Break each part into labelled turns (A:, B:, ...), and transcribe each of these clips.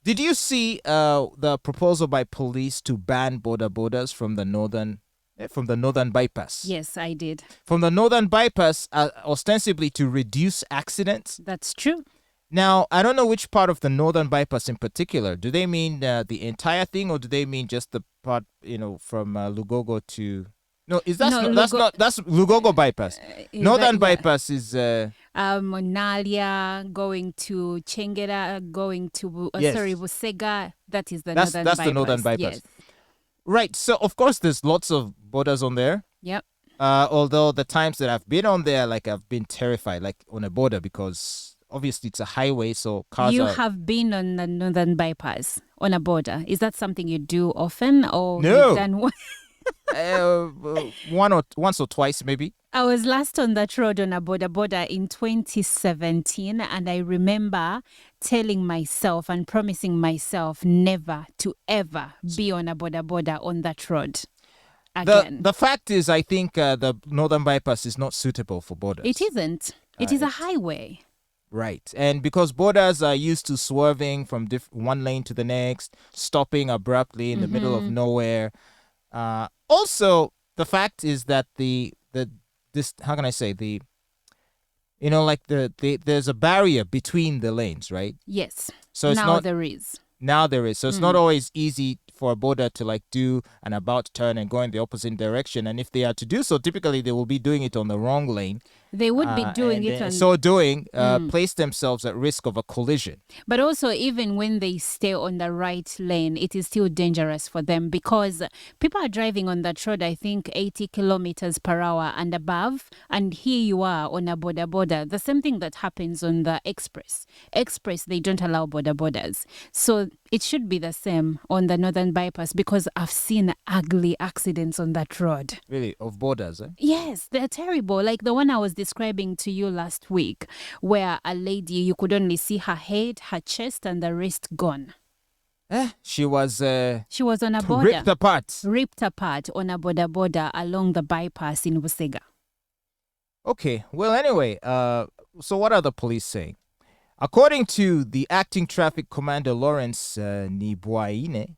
A: Did you see the proposal by police to ban bodas from the northern bypass?
B: Yes, I did.
A: From the northern bypass, ostensibly to reduce accidents.
B: That's true.
A: Now, I don't know which part of the northern bypass in particular. Do they mean the entire thing, or do they mean just the part, from Lugogo to? No, that's Lugogo bypass. Northern bypass is
B: Nalia going to Chengera, going to
A: Yes.
B: Busega. That is
A: that's
B: northern bypass.
A: the northern bypass.
B: Yes.
A: Right. So of course there's lots of bodas on there.
B: Yep.
A: Although the times that I've been on there, like I've been terrified, like on a border, because obviously it's a highway, so cars
B: You
A: are.
B: have been on the northern bypass on a border. Is that something you do often, or
A: No.
B: you've done?
A: Once or twice maybe.
B: I was last on that road on a border in 2017, and I remember telling myself and promising myself never to ever be on a border on that road again.
A: The fact is, I think the northern bypass is not suitable for borders.
B: It isn't. It is a highway.
A: Right. And because borders are used to swerving from one lane to the next, stopping abruptly in the middle of nowhere. Also, the fact is that how can I say, there's a barrier between the lanes, right?
B: Yes.
A: So it's
B: there is.
A: Now there is. So it's not always easy for a border to do an about turn and go in the opposite direction. And if they are to do so, typically they will be doing it on the wrong lane.
B: They would be doing it on...
A: So place themselves at risk of a collision.
B: But also, even when they stay on the right lane, it is still dangerous for them, because people are driving on that road, I think, 80 kilometers per hour and above. And here you are on a border. The same thing that happens on the express. Express, they don't allow borders. So it should be the same on the northern bypass, because I've seen ugly accidents on that road.
A: Really? Of borders, eh?
B: Yes, they're terrible. Like the one I was describing to you last week, where a lady, you could only see her head, her chest, and the rest gone.
A: She was
B: on a border. Ripped apart on a border along the bypass in Busega.
A: Okay. Well, anyway, so what are the police saying? According to the acting traffic commander, Lawrence Niwabiine,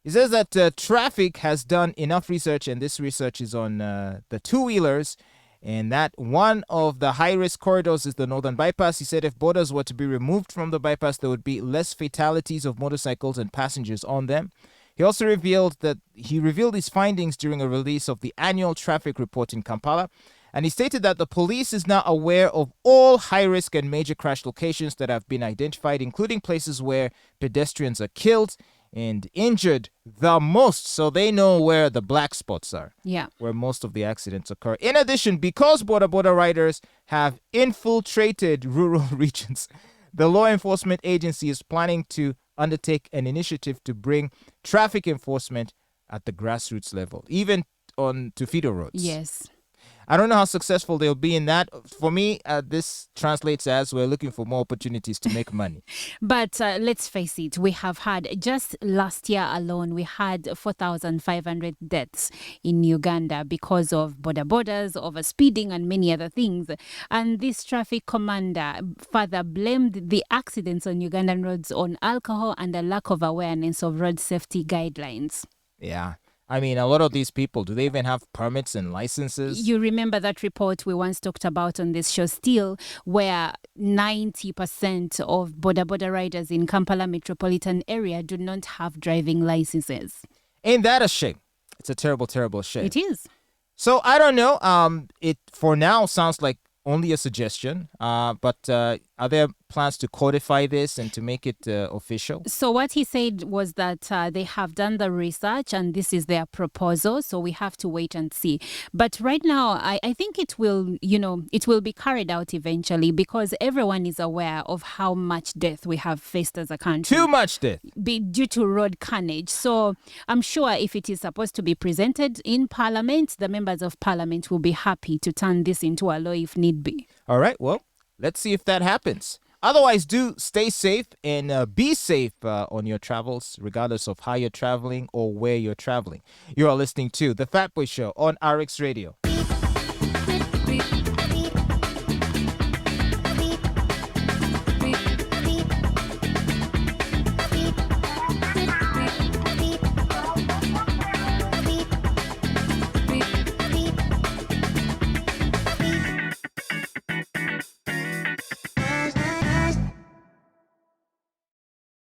A: he says that traffic has enough enough research, and this research is on the two-wheelers, and that one of the high-risk corridors is the northern bypass. He said if borders were to be removed from the bypass, there would be less fatalities of motorcycles and passengers on them. He also revealed his findings during a release of the annual traffic report in Kampala, and he stated that the police is now aware of all high-risk and major crash locations that have been identified, including places where pedestrians are killed and injured the most, so they know where the black spots are.
B: Yeah.
A: Where most of the accidents occur. In addition, because border riders have infiltrated rural regions, the law enforcement agency is planning to undertake an initiative to bring traffic enforcement at the grassroots level, even to feeder roads.
B: Yes.
A: I don't know how successful they'll be in that. For me, this translates as we're looking for more opportunities to make money.
B: But let's face it, we have had, just last year alone, we had 4,500 deaths in Uganda because of borders, overspeeding, and many other things. And this traffic commander further blamed the accidents on Ugandan roads on alcohol and a lack of awareness of road safety guidelines.
A: Yeah. I mean, a lot of these people, do they even have permits and licenses?
B: You remember that report we once talked about on this show still, where 90% of border riders in Kampala metropolitan area do not have driving licenses.
A: Ain't that a shame? It's a terrible, terrible shame.
B: It is.
A: So, I don't know. It for now sounds like only a suggestion, but are there plans to codify this and to make it official?
B: So what he said was that they have done the research and this is their proposal, so we have to wait and see. But right now, I think it will be carried out eventually, because everyone is aware of how much death we have faced as a country.
A: Too much death.
B: Due to road carnage. So I'm sure if it is supposed to be presented in Parliament, the members of Parliament will be happy to turn this into a law if need be.
A: All right, well, let's see if that happens. Otherwise, do stay safe and be safe on your travels, regardless of how you're traveling or where you're traveling. You are listening to The Fatboy Show on RX Radio.